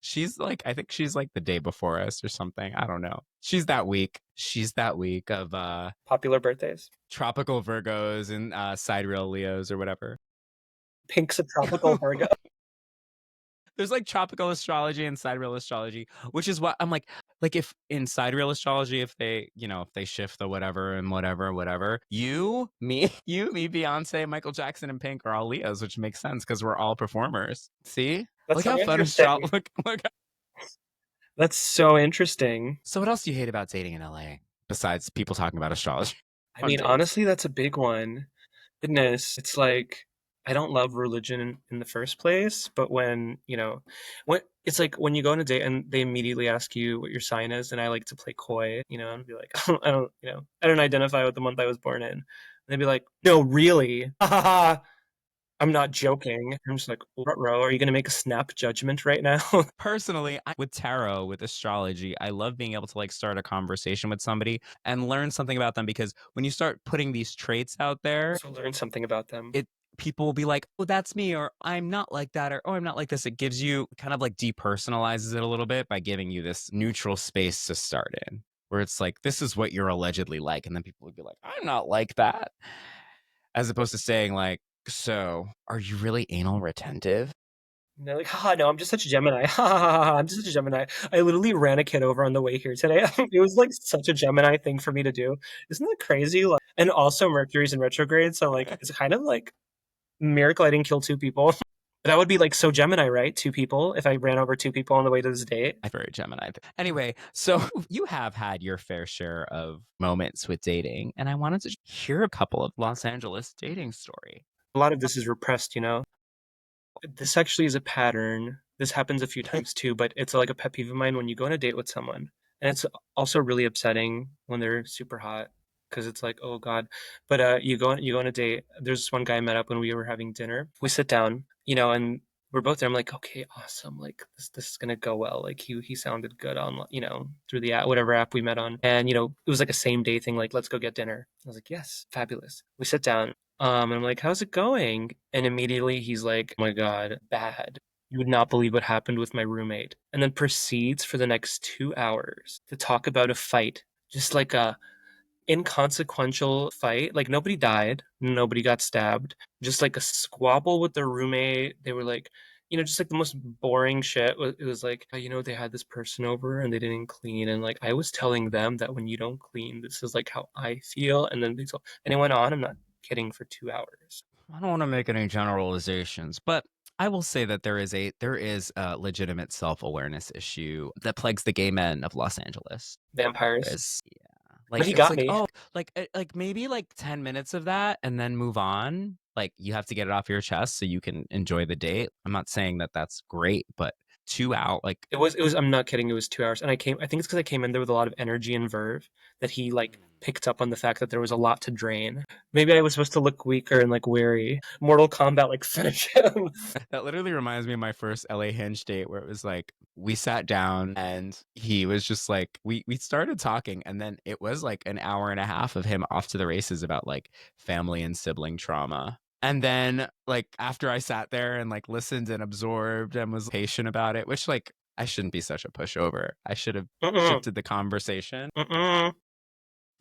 She's like I think she's like the day before us or something. I don't know. She's that week. She's that week of Popular birthdays. tropical Virgos and sidereal Leos or whatever. Pink's a tropical Virgo. There's like tropical astrology and sidereal astrology, which is what I'm like if in sidereal astrology, if they, if they shift the whatever and whatever, whatever, me, Beyonce, Michael Jackson, and Pink are all Leos, which makes sense because we're all performers. See? That's Look so how fun interesting. look. That's so interesting. So what else do you hate about dating in LA besides people talking about astrology I on mean, dates? honestly, that's a big one. Goodness, it's like I don't love religion in the first place, but when it's like when you go on a date and they immediately ask you what your sign is, and I like to play coy, and be like, I don't identify with the month I was born in. And they'd be like, no, really? I'm not joking. I'm just like, row, are you gonna make a snap judgment right now? Personally, with tarot, with astrology, I love being able to like start a conversation with somebody and learn something about them because when you start putting these traits out there, So learn something about them. it people will be like, "Oh, that's me," or "I'm not like that," or "Oh, I'm not like this." It gives you kind of like depersonalizes it a little bit by giving you this neutral space to start in, where it's like, "This is what you're allegedly like," and then people would be like, "I'm not like that," as opposed to saying like, "So, are you really anal retentive?" And they're like, haha, no, I'm just such a Gemini. Ha ha ha ha, I'm just such a Gemini. I literally ran a kid over on the way here today. It was like such a Gemini thing for me to do. Isn't that crazy? Like, and also Mercury's in retrograde, so like it's kind of like miracle I didn't kill two people. That would be like so Gemini, right? Two people. If I ran over two people on the way to this date. I'm very Gemini. Anyway, so you have had your fair share of moments with dating, and I wanted to hear a couple of Los Angeles dating story. A lot of this is repressed. This actually is a pattern. This happens a few times too, but it's like a pet peeve of mine when you go on a date with someone. And it's also really upsetting when they're super hot because it's like, oh God. But you go on a date. There's this one guy I met up when we were having dinner. We sit down, and we're both there. I'm like, okay, awesome. Like this is gonna go well. Like he sounded good on through the app, whatever app we met on. And it was like a same day thing, like let's go get dinner. I was like, yes, fabulous. We sit down. And I'm like, how's it going? And immediately he's like, oh my God, bad. You would not believe what happened with my roommate. And then proceeds for the next 2 hours to talk about a fight, just like a inconsequential fight. Like nobody died, nobody got stabbed, just like a squabble with their roommate. They were like, just like the most boring shit. It was like, they had this person over and they didn't clean. And like, I was telling them that when you don't clean, this is like how I feel. And then and it went on. I'm not kidding for 2 hours. I don't want to make any generalizations, but I will say that there is a legitimate self-awareness issue that plagues the gay men of Los Angeles. Vampires. Is yeah, But like he it's got like me. oh, like maybe like 10 minutes of that and then move on. Like you have to get it off your chest so you can enjoy the date. I'm not saying that that's great, but 2 out like It was, I'm not kidding, it was 2 hours. And I think it's because I came in there with a lot of energy and verve that he like picked up on the fact that there was a lot to drain. Maybe I was supposed to look weaker and like weary. Mortal Kombat like finish him. that literally reminds me of my first LA Hinge date where it was like we sat down and he was just like we started talking and then it was like an hour and a half of him off to the races about like family and sibling trauma. And then like after I sat there and like listened and absorbed and was patient about it, which like I shouldn't be such a pushover. I should have Mm-mm, shifted the conversation. mm-mm.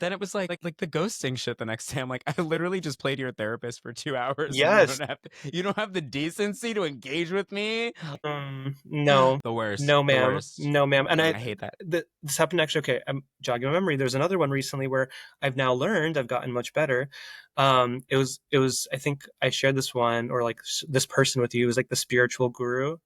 Then it was like the ghosting shit the next day. I'm like, I literally just played your therapist for 2 hours and Yes. you don't have the decency to engage with me. No. The worst. No, The ma'am. worst. No, ma'am. And I hate that. this happened actually. Okay, I'm jogging my memory. There's another one recently where I've now learned. I've gotten much better. It was. I think I shared this one or like this person with you. It was like the spiritual guru.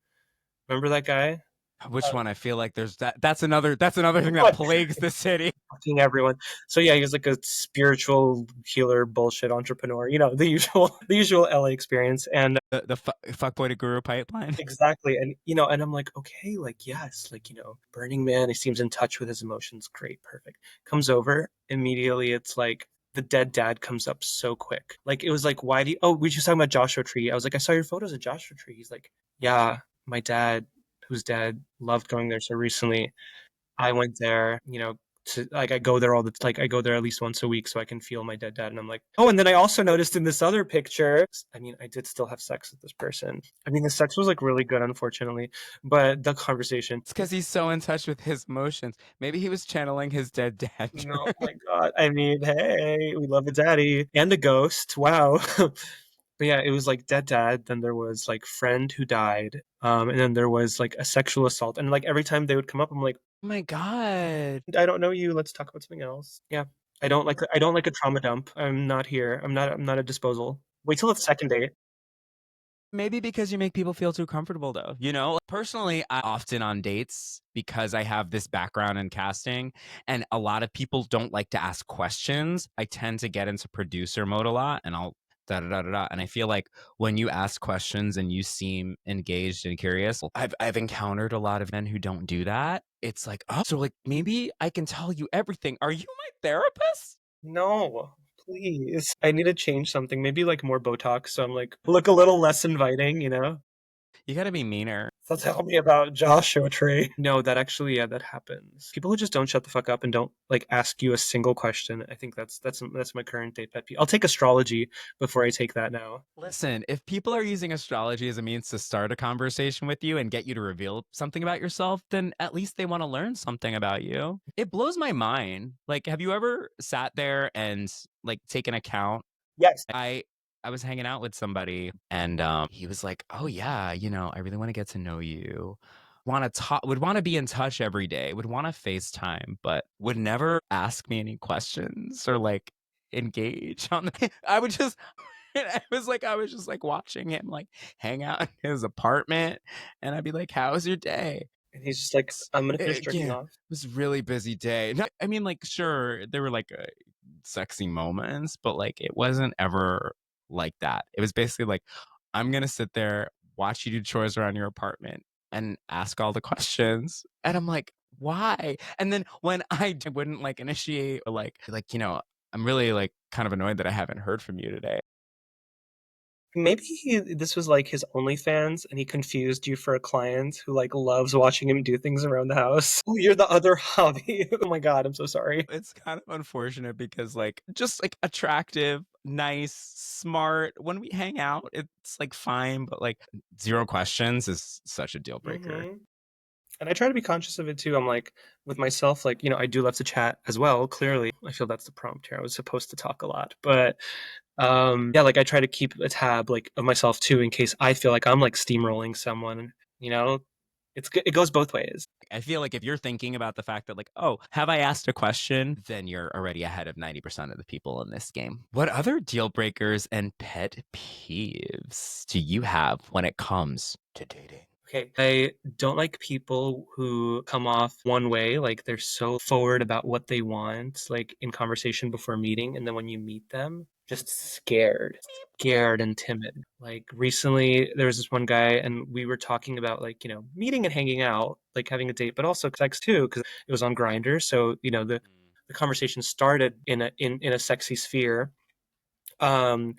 Remember that guy? Which Uh, one? I feel like there's that's another thing that plagues the city. fucking everyone. So yeah, he was like a spiritual healer, bullshit entrepreneur. The usual, the usual LA experience. And The fuckboy to guru pipeline. exactly. And and I'm like, okay, like yes, like Burning Man. He seems in touch with his emotions. Great, perfect. Comes over immediately. It's like the dead dad comes up so quick. Like it was like, why do you? Oh, we just talking about Joshua Tree. I was like, I saw your photos of Joshua Tree. He's like, yeah, my dad, who's dead, loved going there so recently. I went there, to like I go there I go there at least once a week so I can feel my dead dad. And I'm like, oh, and then I also noticed in this other picture, I mean, I did still have sex with this person. I mean, the sex was like really good, unfortunately, but the conversation. It's because he's so in touch with his emotions. Maybe he was channeling his dead dad. No, my God. I mean, hey, we love a daddy and a ghost. Wow. But yeah, it was like dead dad. Then there was like friend who died. And then there was like a sexual assault. And like every time they would come up, I'm like, Oh my god. I don't know you. Let's talk about something else. Yeah. I don't like a trauma dump. I'm not here. I'm not a disposal. Wait till the second date. Maybe because you make people feel too comfortable, though. Personally, I often on dates because I have this background in casting, and a lot of people don't like to ask questions. I tend to get into producer mode a lot, and I'll da da da da da. And I feel like when you ask questions and you seem engaged and curious, I've encountered a lot of men who don't do that. It's like, oh, so like maybe I can tell you everything. Are you my therapist? No, please. I need to change something. Maybe like more Botox, so I'm like look a little less inviting. You got to be meaner. So tell me about Joshua Tree. No, that actually, yeah, that happens. People who just don't shut the fuck up and don't like ask you a single question. I think that's my current date pet peeve. I'll take astrology before I take that now. Listen, if people are using astrology as a means to start a conversation with you and get you to reveal something about yourself, then at least they want to learn something about you. It blows my mind. Like, have you ever sat there and like taken account? Yes. I was hanging out with somebody and he was like, "Oh yeah, I really want to get to know you. Want to talk, would want to be in touch every day, would want to FaceTime, but would never ask me any questions or like engage on the I would just I was just like watching him like hang out in his apartment and I'd be like, "How's your day?" And he's just like, I'm gonna finish jerking Yeah, it off. was a really busy day. I mean, like, sure, there were like sexy moments, but like it wasn't ever like that. It was basically like, I'm gonna sit there, watch you do chores around your apartment, and ask all the questions. And I'm like, why? And then when wouldn't like initiate or I'm really like kind of annoyed that I haven't heard from you today. Maybe this was like his OnlyFans and he confused you for a client who like loves watching him do things around the house. Oh, you're the other hobby. Oh my God, I'm so sorry. It's kind of unfortunate because like just like attractive, nice, smart. When we hang out, it's like fine, but like zero questions is such a deal breaker. Hmm. And I try to be conscious of it too. I'm like with myself, like, I do love to chat as well, clearly. I feel that's the prompt here. I was supposed to talk a lot. But yeah, like I try to keep a tab like of myself too in case I feel like I'm like steamrolling someone, you know? It goes both ways. I feel like if you're thinking about the fact that like, oh, have I asked a question? Then you're already ahead of 90% of the people in this game. What other deal breakers and pet peeves do you have when it comes to dating? Okay. I don't like people who come off one way, like they're so forward about what they want, like in conversation before meeting, and then when you meet them, just scared and timid. Like recently, there was this one guy, and we were talking about like, meeting and hanging out, like having a date, but also sex too, because it was on Grinder. So, the conversation started in a sexy sphere. Um,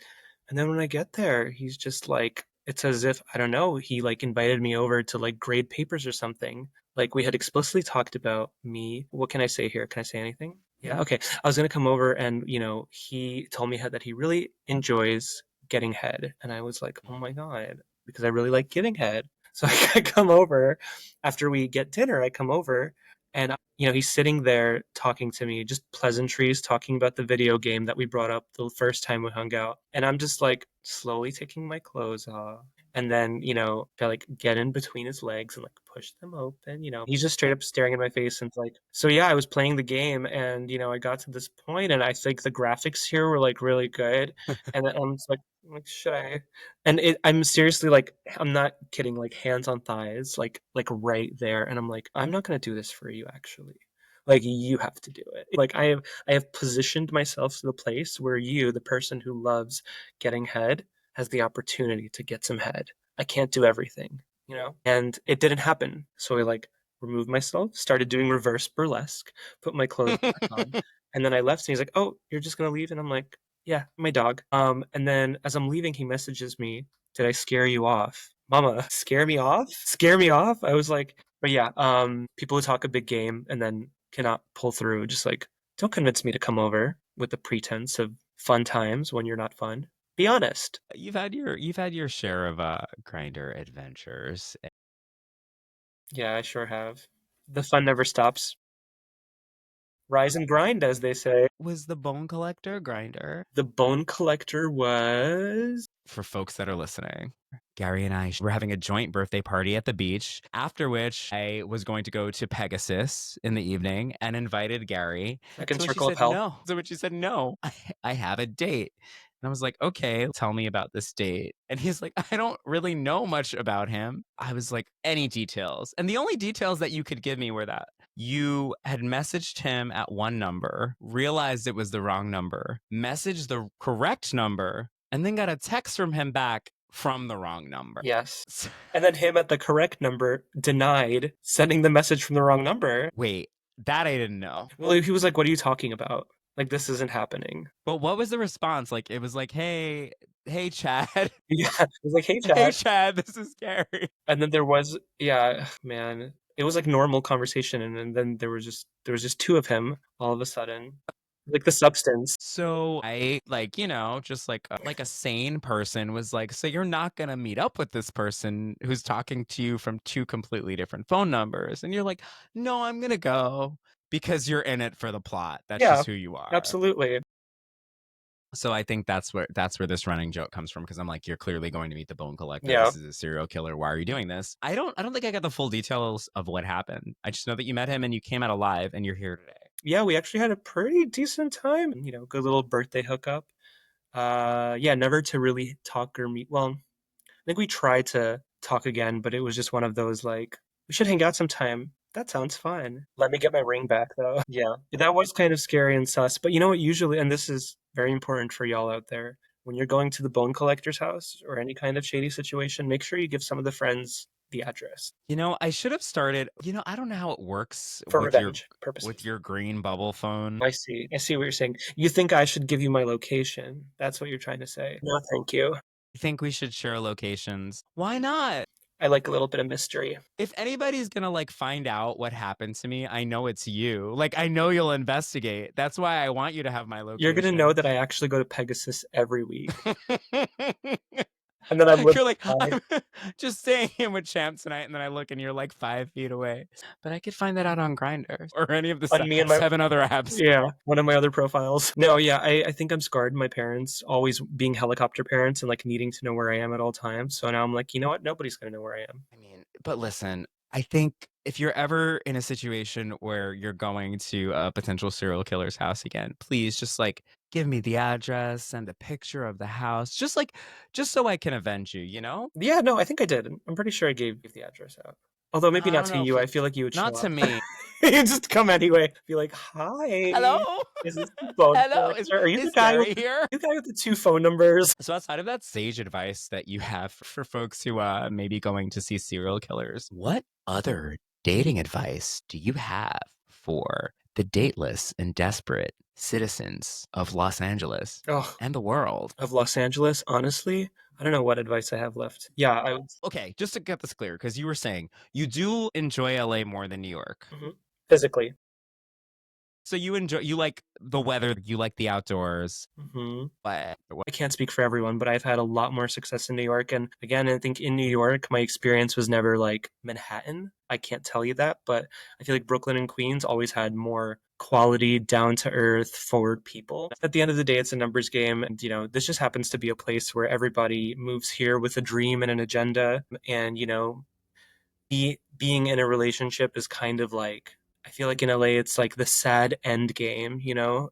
and then when I get there, he's just like, it's as if, I don't know, he like invited me over to like grade papers or something. Like we had explicitly talked about me. What can I say here? Can I say anything? Yeah, okay. I was gonna come over and, he told me that he really enjoys getting head. And I was like, oh my God, because I really like giving head. So I come over after we get dinner, I come over and he's sitting there talking to me, just pleasantries, talking about the video game that we brought up the first time we hung out. And I'm just like slowly taking my clothes off. and then, I like get in between his legs and like push them open. He's just straight up staring in my face and like, so yeah, I was playing the game and, I got to this point and I think the graphics here were like really good. And then I'm just like, should I? And I'm seriously like, I'm not kidding, like hands on thighs, like right there. And I'm like, I'm not gonna do this for you, actually. Like you have to do it. Like I have positioned myself to the place where you, the person who loves getting head, has the opportunity to get some head. I can't do everything. And it didn't happen. So I like removed myself, started doing reverse burlesque, put my clothes back on, and then I left and he's like, "Oh, you're just gonna leave?" And I'm like, "Yeah, my dog." And then as I'm leaving, he messages me, "Did I scare you off?" Mama, scare me off? Scare me off? I was like, but yeah, people who talk a big game and then cannot pull through, just like, don't convince me to come over with the pretense of fun times when you're not fun. Be honest. You've had your share of grinder adventures. Yeah, I sure have. The fun never stops. Rise and grind, as they say. Was the bone collector grinder? The bone collector was. For folks that are listening, Gary and I were having a joint birthday party at the beach, after which I was going to go to Pegasus in the evening and invited Gary. Second To which he circle of said hell. no. To which he said no. I have a date. And I was like, okay, tell me about this date. And he's like, I don't really know much about him. I was like, any details? And the only details that you could give me were that you had messaged him at one number, realized it was the wrong number, messaged the correct number, and then got a text from him back from the wrong number. Yes. And then him at the correct number denied sending the message from the wrong number. Wait, that I didn't know. Well, he was like, "What are you talking about? Like, this isn't happening." But what was the response? Like, it was like, hey, Chad. Yeah. He was like, "Hey, Hey, Chad." Chad, this is Gary. And then there was, yeah, man. It was like normal conversation, and then there was just two of him all of a sudden. Like the substance. So I like, just like a sane person was like, so you're not gonna meet up with this person who's talking to you from two completely different phone numbers. And you're like, no, I'm gonna go because you're in it for the plot. That's Yeah, just who you are. absolutely. So I think that's where this running joke comes from, because I'm like, you're clearly going to meet the bone collector. Yeah. This is a serial killer. Why are you doing this? I don't think I got the full details of what happened. I just know that you met him and you came out alive and you're here today. Yeah, we actually had a pretty decent time. Good little birthday hookup. Yeah, never to really talk or meet. Well, I think we tried to talk again, but it was just one of those like, we should hang out sometime. That sounds fun. Let me get my ring back though. Yeah, that was kind of scary and sus. But you know what? Usually, and this is very important for y'all out there, when you're going to the bone collector's house or any kind of shady situation, make sure you give some of the friends the address I should have started. I don't know how it works for with your revenge purposes. green bubble phone. I see. I see what you're saying. You think I should give you my location? That's what you're trying to say. No, thank you. I think we should share locations. Why not? I like a little bit of mystery. If anybody's gonna like find out what happened to me, I know it's you. Like, I know you'll investigate. That's why I want you to have my You're gonna know location. that I actually go to Pegasus every week, and then I'm living You're like, by. I'm just staying in with Champ tonight, and then I look and you're like 5 feet away. But I could find that out on Grindr or any of the On me and my, 7 other apps. yeah, one of my other profiles. No, yeah, I think I'm scarred. My parents always being helicopter parents and like needing to know where I am at all times. So now I'm like, you know what? Nobody's gonna know where I am. I mean, but listen, I think if you're ever in a situation where you're going to a potential serial killer's house again, please just like give me the address and the picture of the house, just so I can avenge you. Yeah, no, I think I did. I'm pretty sure I gave the address out. Although maybe I not don't to know you. if I feel like you would not show to up. me. You just come anyway. Be like, "Hi, Hello? is this the bone Hello? collector? Are you the Is guy with Gary here? the two phone numbers?" So outside of that sage advice that you have for folks who may be going to see serial killers, what other dating advice do you have for the dateless and desperate citizens of Los Angeles Oh, and the world? of Los Angeles, honestly, I don't know what advice I have left. Yeah, I would. Okay, just to get this clear, because you were saying you do enjoy LA more than New York. Mhm. Physically. So you like the weather, you like the outdoors, Hmm. but I can't speak for everyone, but I've had a lot more success in New York. And again, I think in New York, my experience was never like Manhattan. I can't tell you that, but I feel like Brooklyn and Queens always had more quality, down to earth, forward people. At the end of the day, it's a numbers game. And, this just happens to be a place where everybody moves here with a dream and an agenda. And, being in a relationship is kind of like, I feel like in LA it's like the sad end game,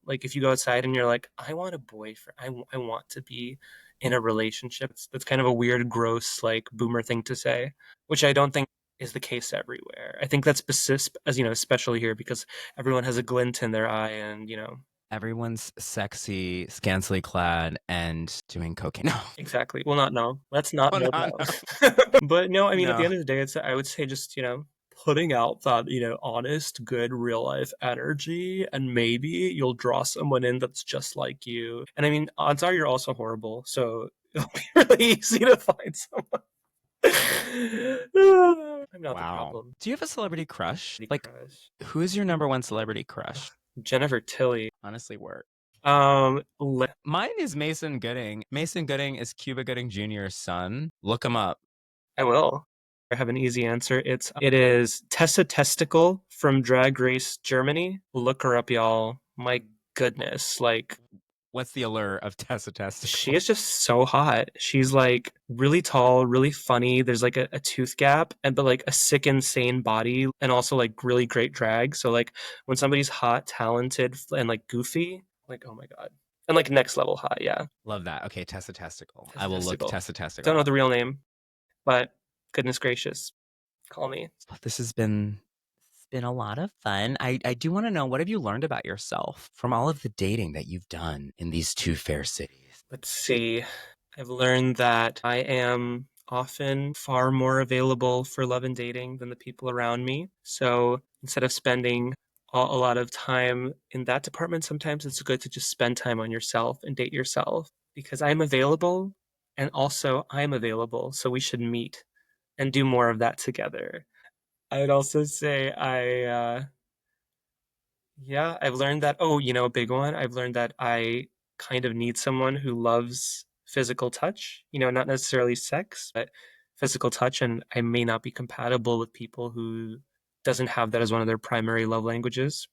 like if you go outside and you're like, I want a boyfriend, I want to be in a relationship. That's kind of a weird, gross, like boomer thing to say, which I don't think is the case everywhere. I think that's as especially here because everyone has a glint in their eye, and everyone's sexy, scantily clad, and doing cocaine. No, exactly. Well, not no. Let's not oh, know no, no, that. But no, I mean, at the no. end of the day, I would say just, putting out that, honest, good real life energy, and maybe you'll draw someone in that's just like you. And I mean, odds are you're also horrible. So it'll be really easy to find someone. I'm not the Wow. problem. Do you have a celebrity crush? Like, Crush. who is your number one celebrity crush? Jennifer Tilly. Honestly, work. Um, Mine is Mason Gooding. Mason Gooding is Cuba Gooding Jr.'s son. Look him up. I will. I have an easy answer. It is Tessa Testicle from Drag Race Germany. Look her up, y'all. My goodness, like What's the allure of Tessa she Testicle? is just so hot. She's like really tall, really funny. There's like a tooth gap, and but like a sick, insane body, and also like really great drag. So like when somebody's hot, talented, and like goofy, like oh my god, and like next level hot, yeah. Love that. Okay, Tessa Testicle. I Tessa will look Testicle. Tessa Don't Testicle know up. the real name, but goodness gracious, call me. This has been a lot of fun. I do want to know, what have you learned about yourself from all of the dating that you've done in these two fair cities? Let's see. I've learned that I am often far more available for love and dating than the people around me. So instead of spending a lot of time in that department, sometimes it's good to just spend time on yourself and date yourself because I'm available and also I'm available. So we should meet and do more of that together. I would also say yeah, I've learned that. Oh, a big one. I've learned that I kind of need someone who loves physical touch, not necessarily sex, but physical touch. And I may not be compatible with people who doesn't have that as one of their primary love languages.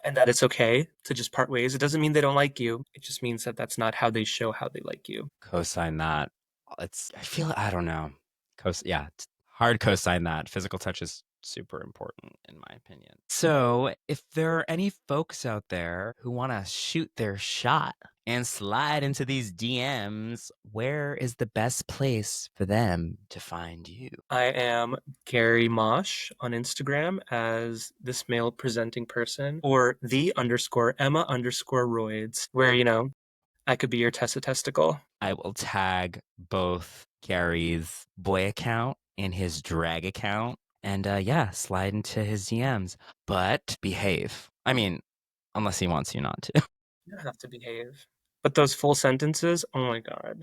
And that it's okay to just part ways. It doesn't mean they don't like you. It just means that that's not how they show how they like you. Co-sign that. I don't know. Yeah, hard co-sign that. Physical touch is super important in my opinion. So, if there are any folks out there who want to shoot their shot and slide into these DMs, where is the best place for them to find you? I am Gary Mosh on Instagram as this male presenting person, or the underscore Emma underscore Roidz, where, I could be your Tessa testicle. I will tag both Gary's boy account and his drag account and yeah, slide into his DMs. But behave. I mean, unless he wants you not to. You don't have to behave. But those full sentences, oh my God.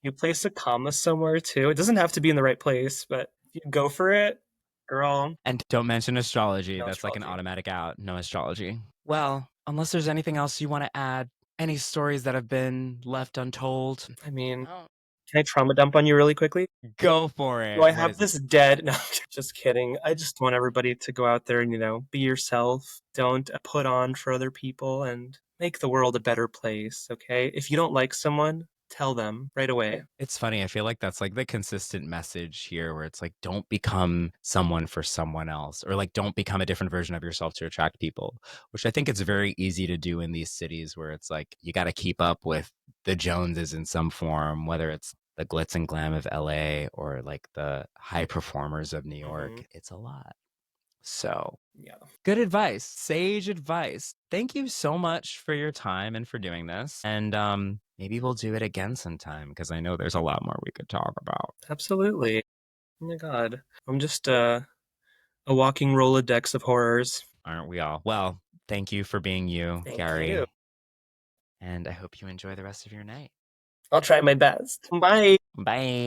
You place a comma somewhere too. It doesn't have to be in the right place, but if you go for it, girl, And don't mention astrology. no That's like an astrology. automatic out. No astrology. Well, unless there's anything else you want to add, any stories that have been left untold. I mean, Oh, can I trauma dump on you really quickly? go for Do I it. What have is it? this dead? No, just kidding. I just want everybody to go out there and, be yourself. Don't put on for other people and make the world a better place, okay? If you don't like someone, tell them right away. It's funny. I feel like that's like the consistent message here where it's like, don't become someone for someone else, or like, don't become a different version of yourself to attract people, which I think it's very easy to do in these cities where it's like, you got to keep up with the Joneses in some form, whether it's the glitz and glam of LA or like the high performers of New Hmm. York. It's a lot. So, Yeah, good advice, sage advice. Thank you so much for your time and for doing this. And maybe we'll do it again sometime because I know there's a lot more we could talk about. absolutely. Oh my God. I'm just a walking Rolodex of horrors. Aren't we all? Well, thank you for being you, Thank you. Gary. And I hope you enjoy the rest of your night. I'll try my best. Bye. Bye.